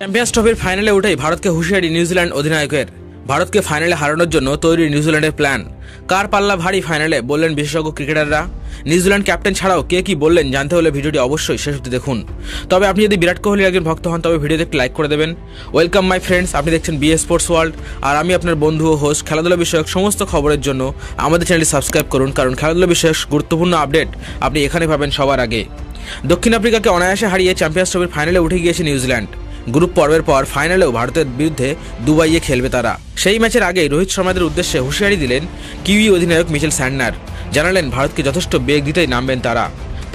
Champions ট্রফির ফাইনালে উঠেই ভারতকে হুঁশিয়ারি নিউজিল্যান্ড অধিনায়কের। ভারতকে ফাইনালে হারানোর জন্য তৈরি নিউজিল্যান্ডের প্ল্যান। কার পাল্লা ভারী ফাইনালে বললেন বিশেষজ্ঞ ক্রিকেটাররা। নিউজিল্যান্ড ক্যাপ্টেন ছাড়াও কে কি বললেন জানতে হলে ভিডিওটি অবশ্যই শেষ অবধি দেখুন। তবে আপনি যদি বিরাট কোহলির একজন ভক্ত হন তবে ভিডিওতে একটি লাইক করে দেবেন। ওয়েলকাম মাই ফ্রেন্ডস, আপনি দেখছেন বিএস স্পোর্টস ওয়ার্ল্ড, আর আমি আপনার বন্ধু ও হোস্ট। খেলাধুলা বিষয়ক সমস্ত খবরের জন্য আমাদের চ্যানেলটি সাবস্ক্রাইব করুন, কারণ খেলাধুলা বিষয়ক গুরুত্বপূর্ণ আপডেট আপনি এখানে পাবেন সবার আগে। দক্ষিণ আফ্রিকাকে অনায়াসে হারিয়ে চ্যাম্পিয়ন্স ট্রফির ফাইনালে উঠে গিয়েছে নিউজিল্যান্ড। গ্রুপ পর্বের পর ফাইনালেও ভারতের বিরুদ্ধে দুবাইয়ে খেলবে তারা। সেই ম্যাচের আগেই রোহিত শর্মাদের উদ্দেশ্যে হুঁশিয়ারি দিলেন কিউই অধিনায়ক মিচেল স্যান্টনার। জানালেন ভারতকে যথেষ্ট বেগ দিতেই নামবেন তারা।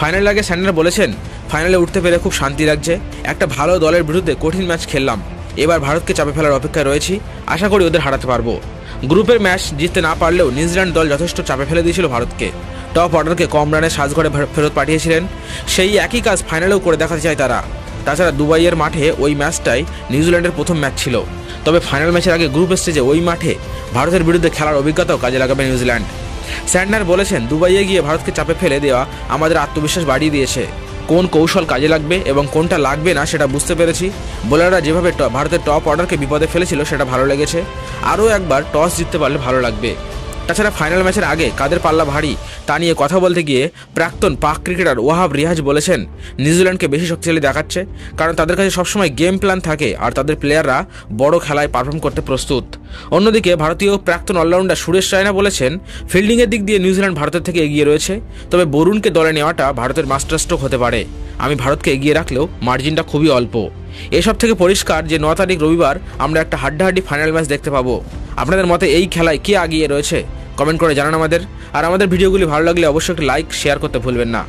ফাইনালের আগে স্যান্টনার বলেছেন, ফাইনালে উঠতে পেরে খুব শান্তি লাগছে। একটা ভালো দলের বিরুদ্ধে কঠিন ম্যাচ খেললাম, এবার ভারতকে চাপে ফেলার অপেক্ষায় রয়েছি। আশা করি ওদের হারাতে পারবো। গ্রুপের ম্যাচ জিততে না পারলেও নিউজিল্যান্ড দল যথেষ্ট চাপে ফেলে দিয়েছিল ভারতকে। টপ অর্ডারকে কম রানে সাজঘরে ফেরত পাঠিয়েছিলেন। সেই একই কাজ ফাইনালেও করে দেখাতে চায় তারা। তাছাড়া দুবাইয়ের মাঠে ওই ম্যাচটাই নিউজিল্যান্ডের প্রথম ম্যাচ ছিল। তবে ফাইনাল ম্যাচের আগে গ্রুপ স্টেজে ওই মাঠে ভারতের বিরুদ্ধে খেলার অভিজ্ঞতাও কাজে লাগাবে নিউজিল্যান্ড। স্যান্টনার বলেছেন, দুবাইয়ে গিয়ে ভারতকে চাপে ফেলে দেওয়া আমাদের আত্মবিশ্বাস বাড়িয়ে দিয়েছে। কোন কৌশল কাজে লাগবে এবং কোনটা লাগবে না সেটা বুঝতে পেরেছি। বোলাররা যেভাবে ভারতের টপ অর্ডারকে বিপদে ফেলেছিল সেটা ভালো লেগেছে। আরও একবার টস জিততে পারলে ভালো লাগবে। তাছাড়া ফাইনাল ম্যাচের আগে কাদের পাল্লা ভারী তা নিয়ে কথা বলতে গিয়ে প্রাক্তন পাক ক্রিকেটার ওয়াহাব রিয়াজ বলেছেন, নিউজিল্যান্ডকে বেশি শক্তিশালী দেখাচ্ছে, কারণ তাদের কাছে সবসময় গেম প্ল্যান থাকে আর তাদের প্লেয়াররা বড় খেলায় পারফর্ম করতে প্রস্তুত। অন্যদিকে ভারতীয় প্রাক্তন অলরাউন্ডার সুরেশ রায়না বলেছেন, ফিল্ডিংয়ের দিক দিয়ে নিউজিল্যান্ড ভারতের থেকে এগিয়ে রয়েছে, তবে বরুণকে দলে নেওয়াটা ভারতের মাস্টার স্ট্রোক হতে পারে। আমি ভারতকে এগিয়ে রাখলেও মার্জিনটা খুবই অল্প। এসব থেকে পরিষ্কার যে 9 তারিখ রবিবার আমরা একটা হাড্ডাহাড্ডি ফাইনাল ম্যাচ দেখতে পাবো। আপনাদের মতে এই খেলায় কে এগিয়ে রয়েছে কমেন্ট করে জানান আমাদের। আর আমাদের ভিডিওগুলি ভালো লাগলে অবশ্যই একটা লাইক শেয়ার করতে ভুলবেন না।